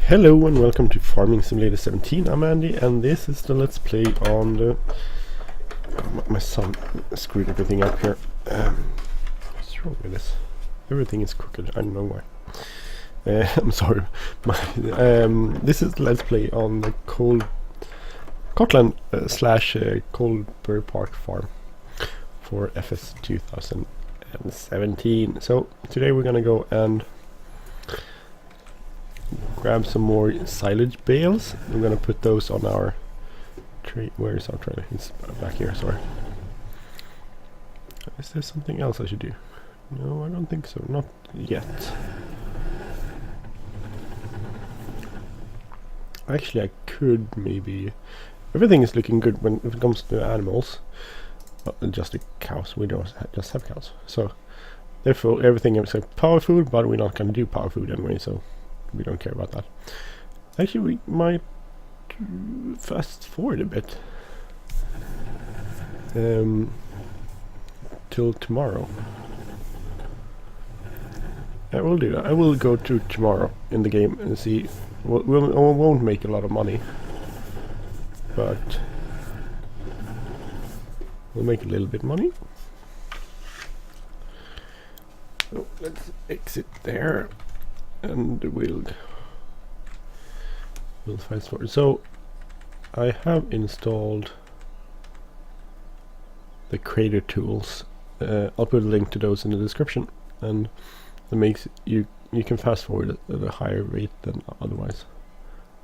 Hello and welcome to Farming Simulator 17. I'm Andy and this is the Let's Play on the... my son screwed everything up here. What's wrong with this? Everything is crooked, I don't know why. I'm sorry. This is Let's Play on the Cotland slash Coldborough Park farm for FS 2017. So today we're gonna go and grab some more silage bales. We're gonna put those on our tray. Where is our trailer? It's back here, sorry. Is there something else I should do? No, I don't think so, not yet. Actually, I could maybe... Everything is looking good when it comes to animals. Just the cows, we don't just have cows. So, therefore everything is like power food, but we're not gonna do power food anyway, so we don't care about that. Actually, we might fast forward a bit till tomorrow. I will do that. I will go to tomorrow in the game and see. We won't make a lot of money, but we'll make a little bit money. So let's exit there. And we'll fast forward. So I have installed the Crater tools. I'll put a link to those in the description, and that makes you can fast forward at a higher rate than otherwise.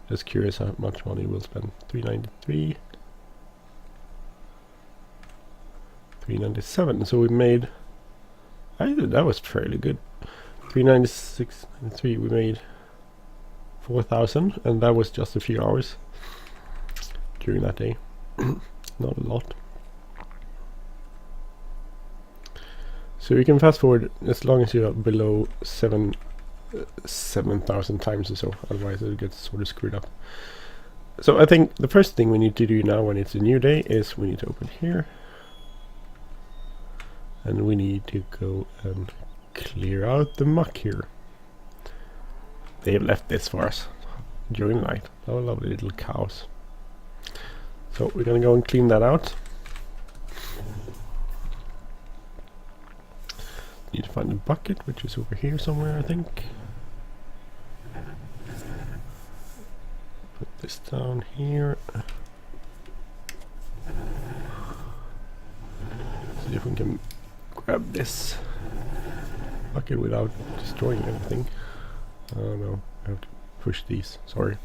Just curious how much money we'll spend. 393, 397. So we made. That was fairly good. 396, 93, we made 4,000, and that was just a few hours during that day. Not a lot. So you can fast forward as long as you are below 7,000 times or so, otherwise it gets sort of screwed up. So I think the first thing we need to do now when it's a new day is we need to open here, and we need to go and clear out the muck here. They have left this for us during the night. Oh, lovely little cows. So we're gonna go and clean that out. Need to find the bucket, which is over here somewhere, I think. Put this down here. See if we can grab this bucket without destroying anything. Oh no, I have to push these, sorry.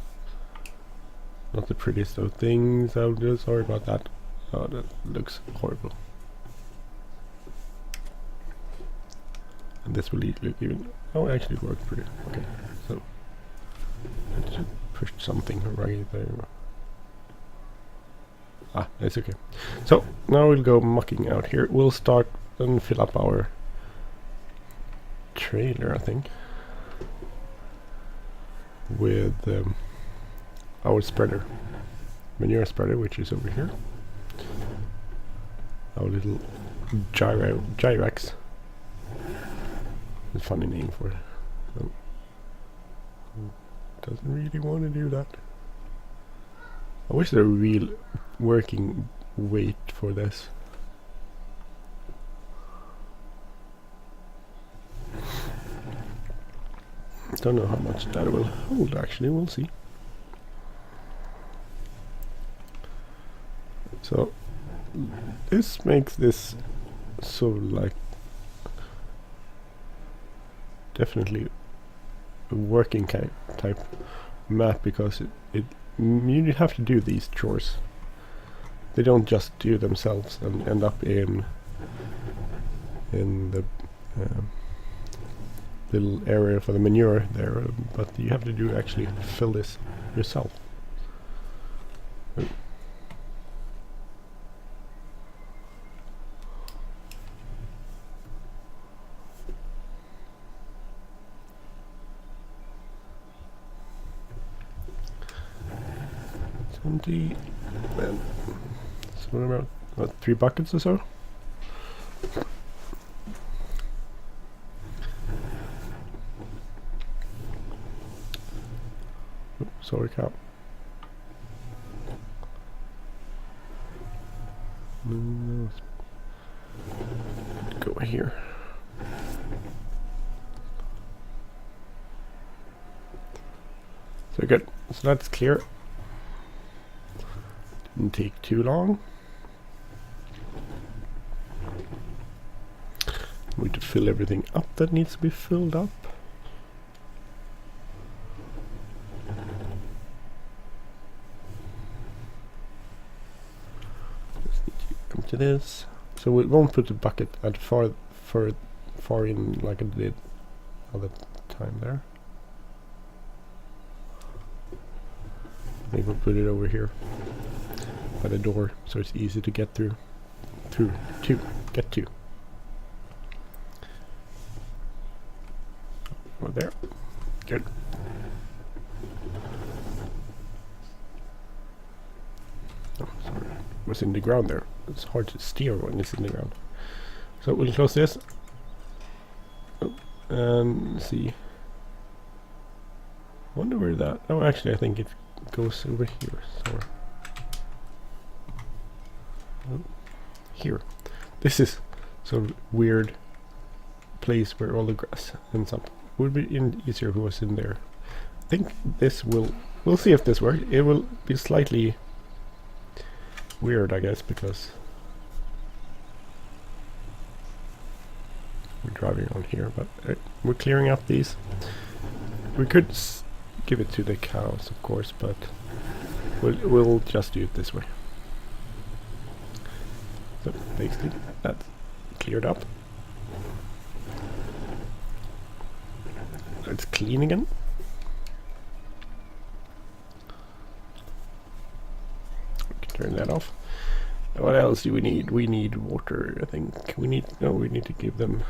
Not the prettiest of things, I'll do, sorry about that. Oh, that looks horrible. And this will look even, oh, actually it worked pretty, okay. So, I should push something right there. Ah, it's okay. So, now we'll go mucking out here. We'll start and fill up our trailer, I think, with our spreader, manure spreader, which is over here. Our little Gyrax. A funny name for it. Oh. Doesn't really want to do that. I wish there were real working weight for this. Don't know how much that will hold, actually, we'll see. So this makes this sort of like definitely a working type map, because you have to do these chores. They don't just do themselves and end up in the little area for the manure there, but you have to do actually fill this yourself. And so about 3 buckets or so. Oh, sorry, cow. Go here. So good. So that's clear. Didn't take too long. We need to fill everything up that needs to be filled up. Just need to empty this. So we won't put the bucket at far in like I did other time there. I think we'll put it over here by the door, so it's easy to get get to. Over there. Good. Oh, sorry. It was in the ground there. It's hard to steer when it's in the ground. So we'll close this. Oh, and see. Wonder where that. Oh, actually, I think it goes over here. Somewhere. Oh, here. This is sort of weird place where all the grass ends up. Would be easier if it was in there. I think this will. We'll see if this works. It will be slightly weird, I guess, because we're driving on here. But we're clearing up these. We could give it to the cows, of course, but we'll just do it this way. So basically, that's cleared up. It's clean again. We can turn that off. What else do we need? We need water, I think. We need to give them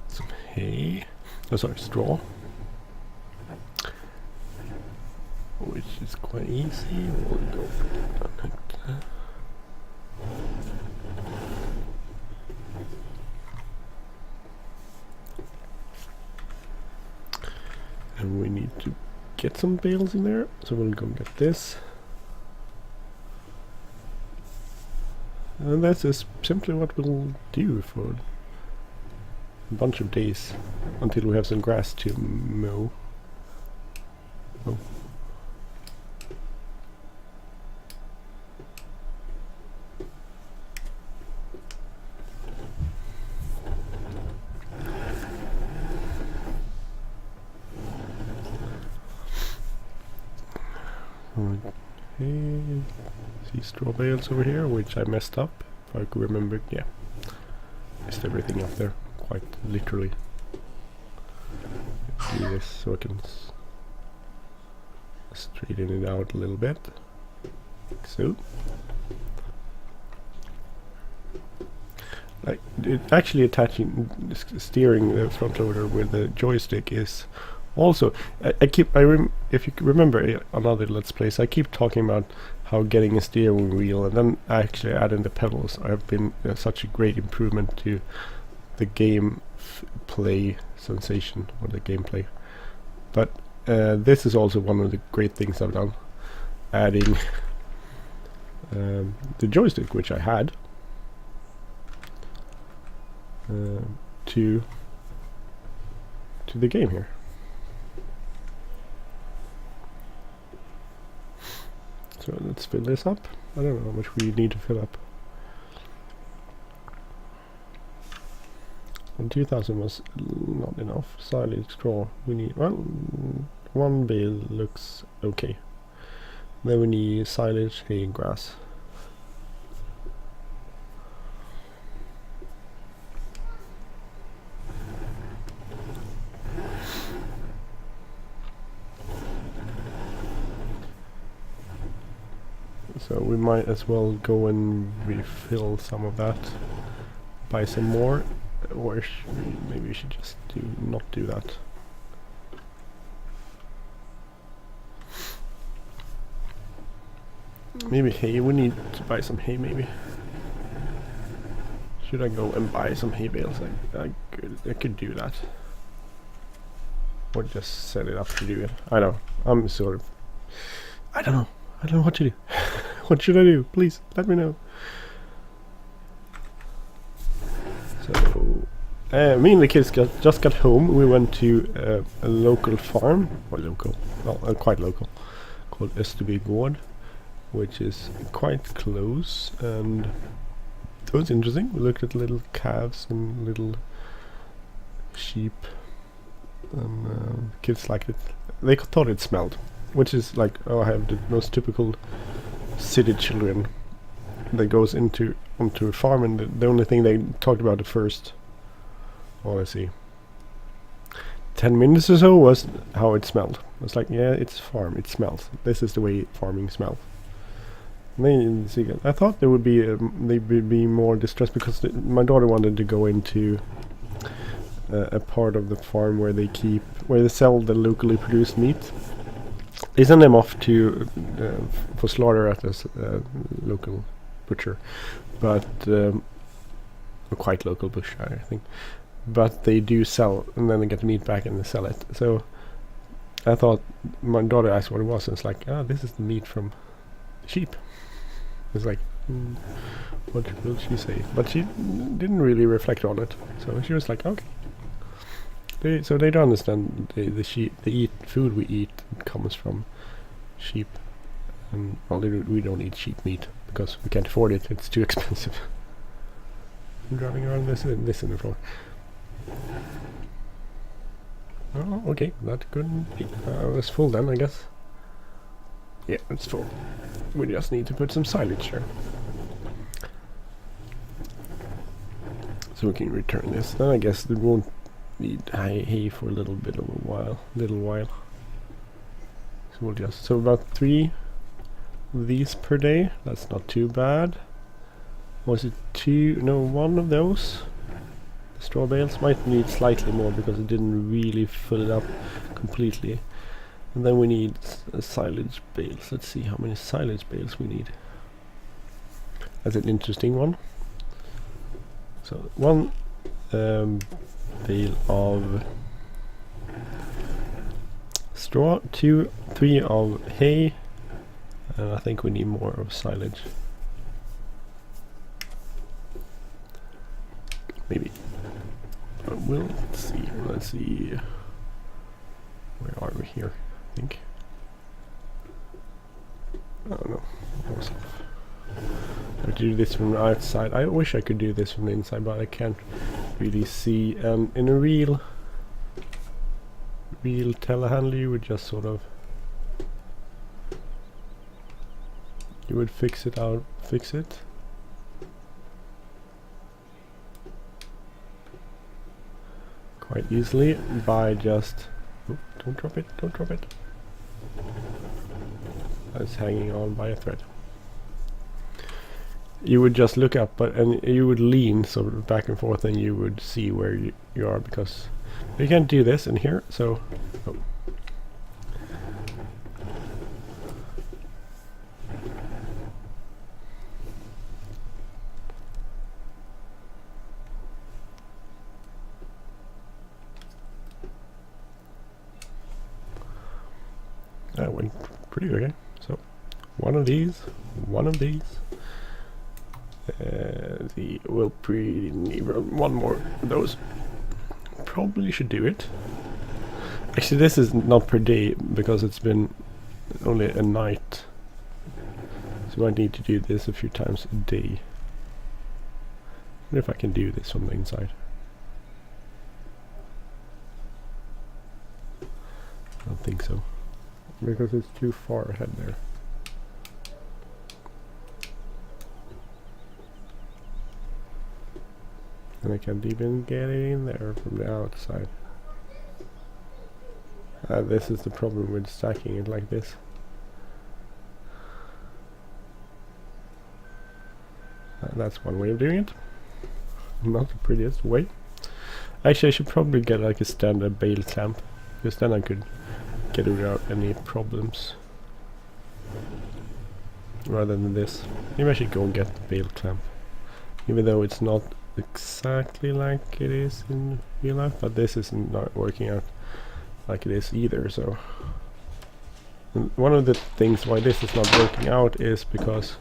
some hay. Oh, sorry, straw. Which is quite easy. We'll go like that. And we need to get some bales in there, so we'll go get this. And that's just simply what we'll do for a bunch of days until we have some grass to mow. Oh. Okay. See straw bales over here, which I messed up. If I could remember, yeah, messed everything up there, quite literally. Do this so I can straighten it out a little bit, like so. Like actually attaching, steering the front loader with the joystick is. Also, if you remember on other Let's Plays, I keep talking about how getting a steering wheel and then actually adding the pedals have been such a great improvement to the game play sensation, or the gameplay. But this is also one of the great things I've done, adding the joystick, which I had, to the game here. So let's fill this up. I don't know how much we need to fill up. And 2000 was not enough. Silage straw. We need, well, one bale looks okay. Then we need silage, hay, and grass. So we might as well go and refill some of that, buy some more, or maybe we should just not do that. Maybe hay, we need to buy some hay maybe. Should I go and buy some hay bales? I could do that. or just set it up to do it. I don't know. I'm sort of... I don't know. I don't know what to do. What should I do? Please, let me know. So, me and the kids just got home. We went to a local farm, or local, well, quite local, called Österby, which is quite close, and it was interesting. We looked at little calves and little sheep, and kids liked it. They thought it smelled, which is like, oh, I have the most typical city children that goes onto a farm, and the only thing they talked about at first, oh, let's see, 10 minutes or so was how it smelled. I was like, yeah, it's farm, it smells. This is the way farming smells. And then I thought there would be they would be more distressed because my daughter wanted to go into a part of the farm where they sell the locally produced meat. They send them off to for slaughter at a local butcher, but quite local butcher, I think. But they do sell, and then they get the meat back and they sell it. So I thought, my daughter asked what it was, and it's like, ah, this is the meat from sheep. It's like, what will she say? But she didn't really reflect on it. So she was like, okay. So they don't understand the sheep. They eat food we eat comes from sheep, and well, we don't eat sheep meat because we can't afford it. It's too expensive. I'm driving around this in the floor. Oh, okay, that couldn't be. It's full then, I guess. Yeah, it's full. We just need to put some silage here, so we can return this. Then I guess we won't need hay for a little bit of a while. So we'll just, so about 3 of these per day. That's not too bad. Was it 2? No, 1 of those. The straw bales might need slightly more because it didn't really fill it up completely. And then we need silage bales. Let's see how many silage bales we need. That's an interesting one. So 1 bale of straw, 3 of hay, and I think we need more of silage. Maybe. We'll see. Let's see. Where are we here? I think. I don't know. I have to do this from the outside. I wish I could do this from the inside, but I can't really see. And in a real telehandler, you would just sort of, you would fix it quite easily by just, oh, don't drop it. That's hanging on by a thread. You would just look up, and you would lean sort of back and forth, and you would see where you are, because you can't do this in here. So, oh. That went pretty okay. So, one of these. We'll need 1 more of those. Probably should do it. Actually, this is not per day because it's been only a night. So I need to do this a few times a day. I wonder if I can do this from the inside. I don't think so, because it's too far ahead there. And I can't even get it in there from the outside. This is the problem with stacking it like this. That's one way of doing it. Not the prettiest way. Actually, I should probably get like a standard bale clamp, because then I could get it without any problems. Rather than this. Maybe I should go and get the bale clamp. Even though it's not exactly like it is in real life, but this is not working out like it is either. So and one of the things why this is not working out is because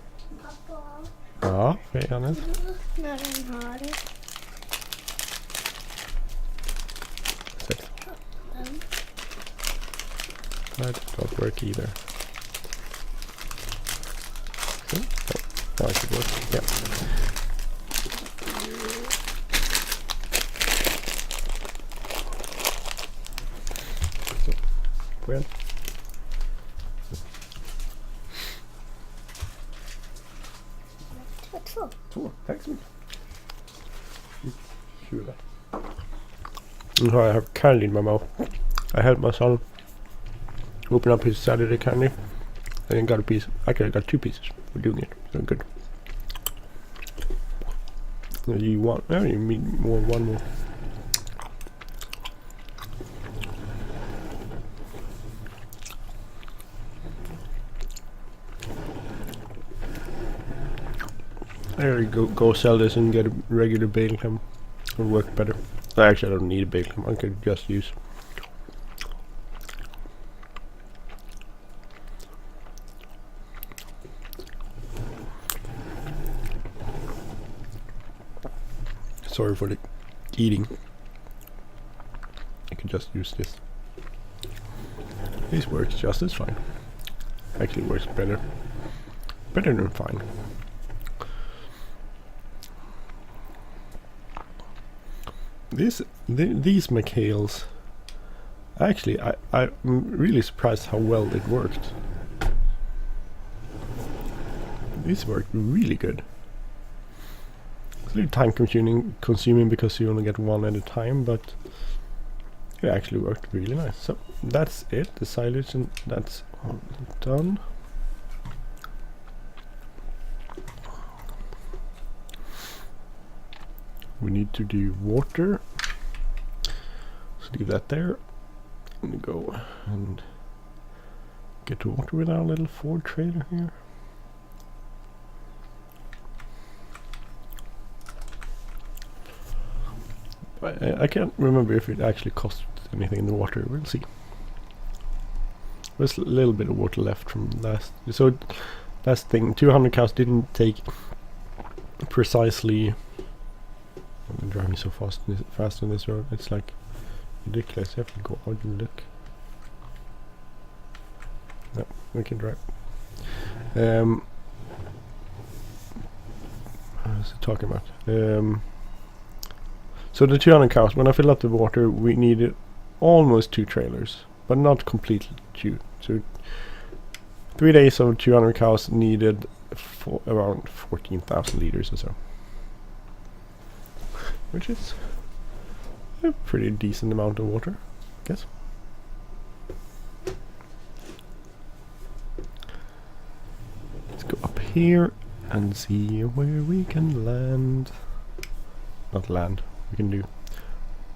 ja, Johannes. När den har det. That don't work either. So, oh, now it should work. Yeah. So, well. Två, tack så mycket. 20. I have candy in my mouth. I helped my son open up his Saturday candy. I then got a piece. Actually, I got 2 pieces for doing it. So good. You want? Oh, you need more. One more. There you go. Go sell this and get a regular bale cam. It'll work better. Actually, I don't need a bale cam. I could just use. Sorry for the eating. I could just use this. This works just as fine. Actually works better. Better than fine. These McHales, actually I'm really surprised how well it worked. This worked really good. It's a little time consuming because you only get one at a time, but it actually worked really nice. So that's it, the silage, and that's all done. We need to do water, so leave that there and go and get to water with our little Ford trailer here. I can't remember if it actually cost anything in the water. We'll see. There's a little bit of water left from last. So last thing, 200 cows didn't take precisely. I'm driving so fast on this road. It's like ridiculous. You have to go out and look. No, we can drive. What was I talking about? So the 200 cows, when I fill up the water, we needed almost 2 trailers, but not completely 2. So 3 days of 200 cows needed around 14,000 liters or so. Which is a pretty decent amount of water, I guess. Let's go up here and see where we can land. Not land, we can do.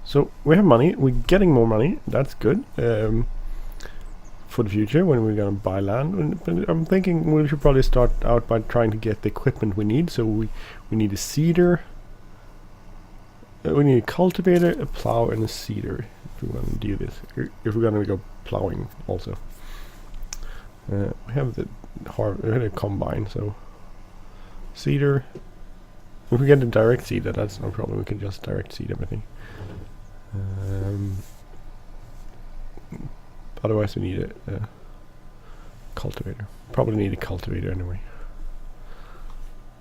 So we have money, we're getting more money, that's good. For the future, when we're gonna buy land. But I'm thinking we should probably start out by trying to get the equipment we need. So we need a seeder. We need a cultivator, a plow, and a seeder if we're going to do this. If we're going to go plowing also. We have the combine, so seeder. If we get the direct seeder, that's no problem. We can just direct seed everything. Otherwise, we need a cultivator. Probably need a cultivator anyway.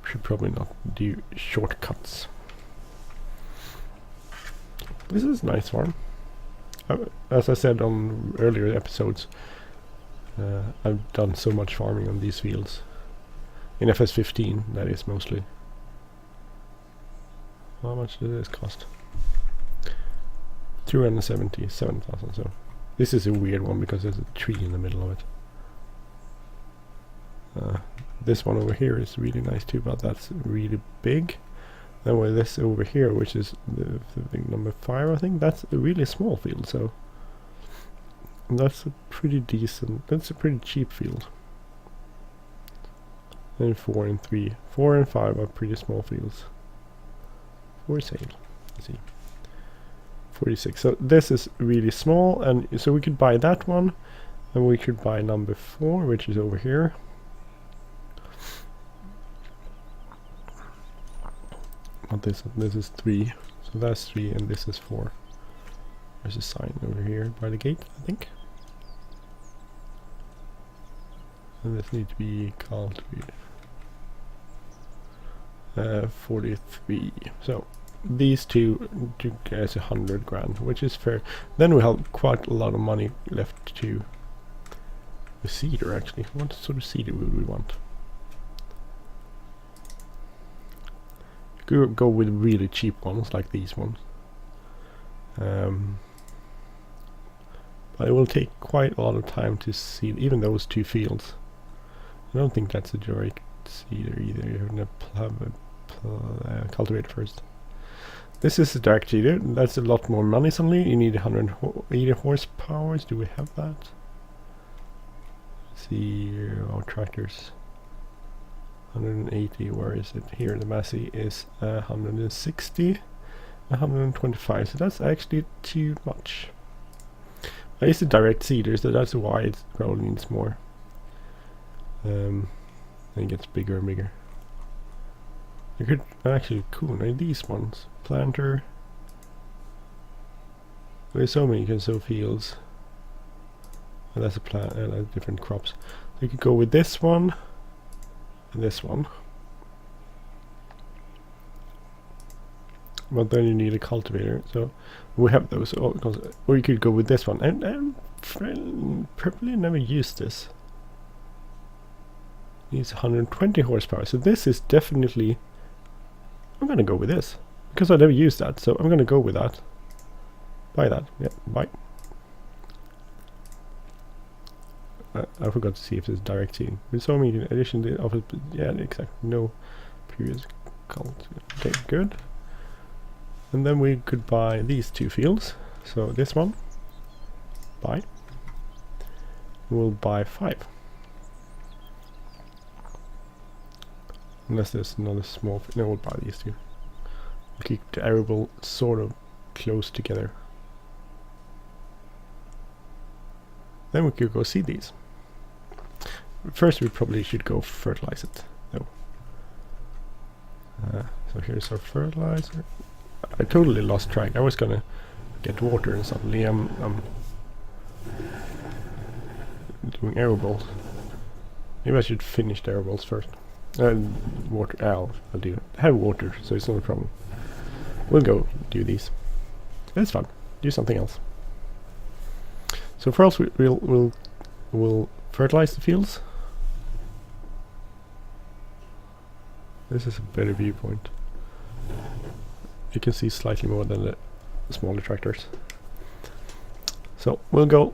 Should probably not do shortcuts. This is a nice farm. As I said on earlier episodes, I've done so much farming on these fields. In FS15, that is mostly. How much does this cost? 277,000. So this is a weird one because there's a tree in the middle of it. This one over here is really nice too, but that's really big. Then with this over here, which is the number 5, I think, that's a really small field, so that's a pretty decent, that's a pretty cheap field. Then 4 and 3. 4 and 5 are pretty small fields. For sale. Let's see. 46. So this is really small, and so we could buy that one, and we could buy number 4, which is over here. But this is 3, so that's 3, and this is 4. There's a sign over here by the gate, I think. And this needs to be cultivated. 43. So these two gets 100 grand, which is fair. Then we have quite a lot of money left to the seeder. Actually, what sort of seeder would we want? Go with really cheap ones like these ones. But it will take quite a lot of time to seed even those 2 fields. I don't think that's a direct seeder either. You're gonna have a cultivator first. This is a direct seeder. That's a lot more money suddenly. You need 180 horsepower. Do we have that? Let's see our tractors. 180. Where is it? Here. The Massey is 160, 125. So that's actually too much. I used a direct seeder, so that's why it probably needs more. And it gets bigger and bigger. You could actually cool these ones. Planter. There's so many you can sow fields. And that's a plant. That's different crops. So you could go with this one and this one. But then you need a cultivator. So we have those. Or you could go with this one. And probably never used this. Needs 120 horsepower. So this is definitely. I'm gonna go with this because I never used that, so I'm gonna go with that. Buy that. Yeah, buy. I forgot to see if there's direct seeding. We saw me in addition to office. Yeah, exactly. No previous cult. Okay, good. And then we could buy these 2 fields. So this one, buy. We'll buy 5. Unless there's another small. No, we'll buy these 2. We'll keep the arable sort of close together. Then we could go see these. First, we probably should go fertilize it, though. So here's our fertilizer. I totally lost track. I was gonna get water, and suddenly I'm doing arables. Maybe I should finish the arables first. Water. I'll do it. I have water, so it's not a problem. We'll go do these. It's fun. Do something else. So for us, we'll fertilize the fields. This is a better viewpoint. You can see slightly more than the smaller tractors. So we'll go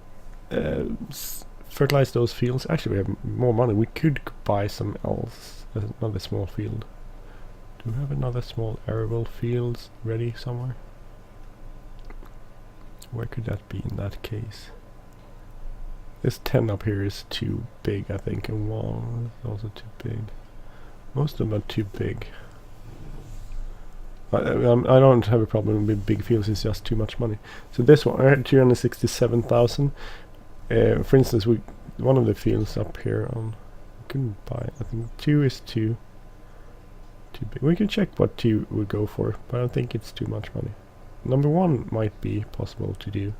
fertilize those fields. Actually, we have more money. We could buy some else. Another small field. Do we have another small arable fields ready somewhere? Where could that be in that case? This 10 up here is too big, I think, and 1 is also too big. Most of them are too big. I don't have a problem with big fields, it's just too much money. So this one, I had 267,000. For instance, one of the fields up here on couldn't buy. I think 2 is too big. We can check what 2 would go for, but I don't think it's too much money. Number 1 might be possible to do.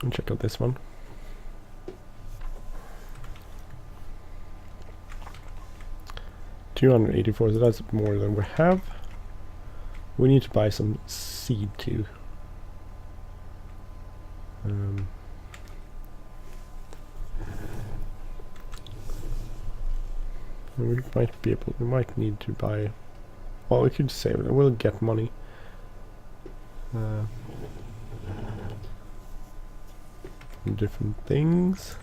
And check out this one. $284, so that's more than we have. We need to buy some seed too. We might be able. We might need to buy. Well, we could save it. We'll get money. Different things.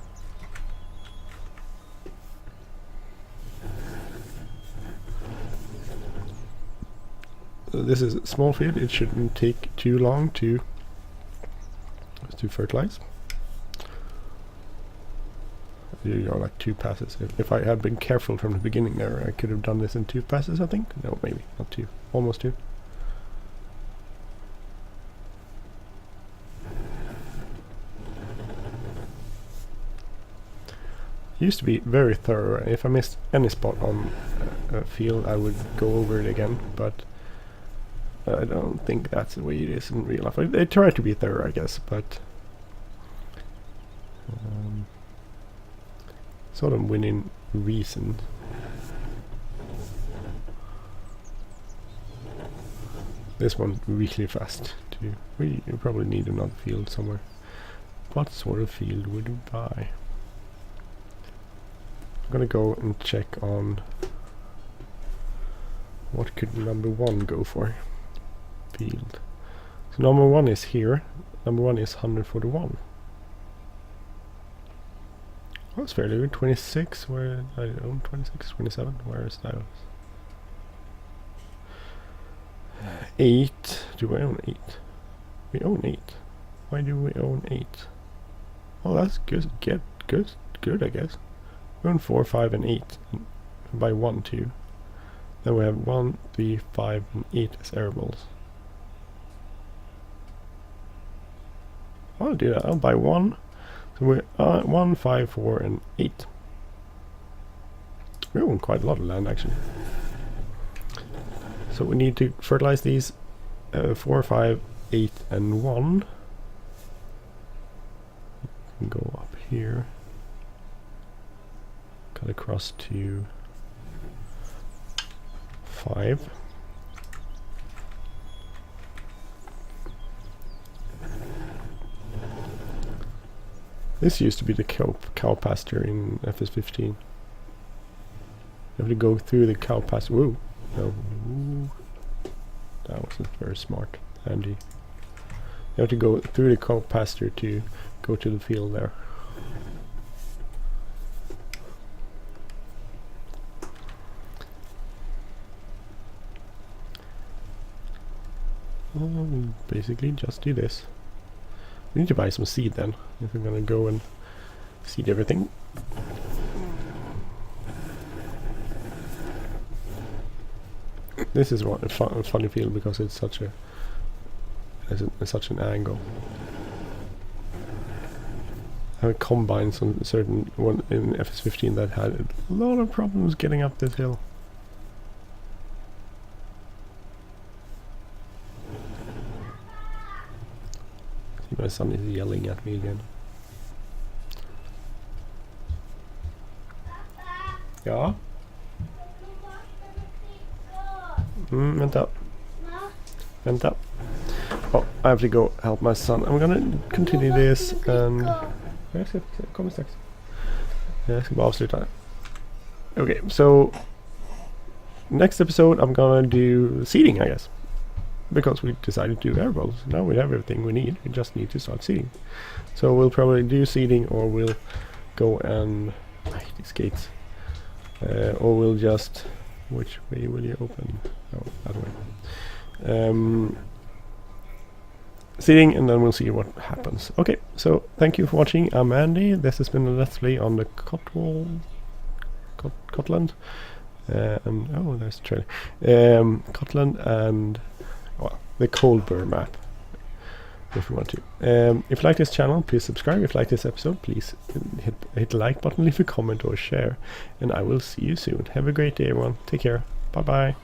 This is a small field. It shouldn't take too long to fertilize. you know, like 2 passes. If I had been careful from the beginning there, I could have done this in 2 passes, I think. No, maybe not 2, almost 2. Used to be very thorough. If I missed any spot on a field, I would go over it again, but I don't think that's the way it is in real life. I try to be thorough, I guess, but sort of winning reason. This one really fast too. We probably need another field somewhere. What sort of field would we buy? I'm gonna go and check on what could number 1 go for. Field. So number 1 is here. Number 1 is 141. That's fairly good. 26, where I own 26, 27, where is that? 8. Do I own 8? We own 8. Why do we own 8? Oh, that's good. Good, I guess. We own 4, 5, and 8. And by 1, 2. Then we have 1, 3, 5, and 8 as airables. I'll do that. I'll buy 1. So we're 1, 5, 4, and 8. We own quite a lot of land, actually. So we need to fertilize these 4, 5, 8, and 1. We can go up here. Cut across to 5. This used to be the cow pasture in FS15. You have to go through the cow pasture. Whoa! No, that wasn't very smart, Andy. You have to go through the cow pasture to go to the field there. Basically just do this. We need to buy some seed then, if we're gonna go and seed everything. This is a funny field because it's such such an angle. I have combines on certain one in FS15 that had a lot of problems getting up this hill. My son is yelling at me again. Ja? Vänta. Vänta. Oh, I have to go help my son. I'm gonna continue this and... Jag kommer strax. Jag ska bara avsluta. Okay, so... Next episode I'm gonna do seeding, I guess. Because we decided to do airables. Now we have everything we need. We just need to start seeding. So we'll probably do seeding, or we'll go and... these gates. Or we'll just... Which way will you open? Oh, that way. Seeding, and then we'll see what happens. Okay, so thank you for watching. I'm Andy. This has been a Let's Play on the Cotland. And oh, there's the trailer. Cotland and... well, the Coldborough map, if you want to. If you like this channel, please subscribe. If you like this episode, please hit the like button, leave a comment or share, and I will see you soon. Have a great day, everyone. Take care. Bye bye.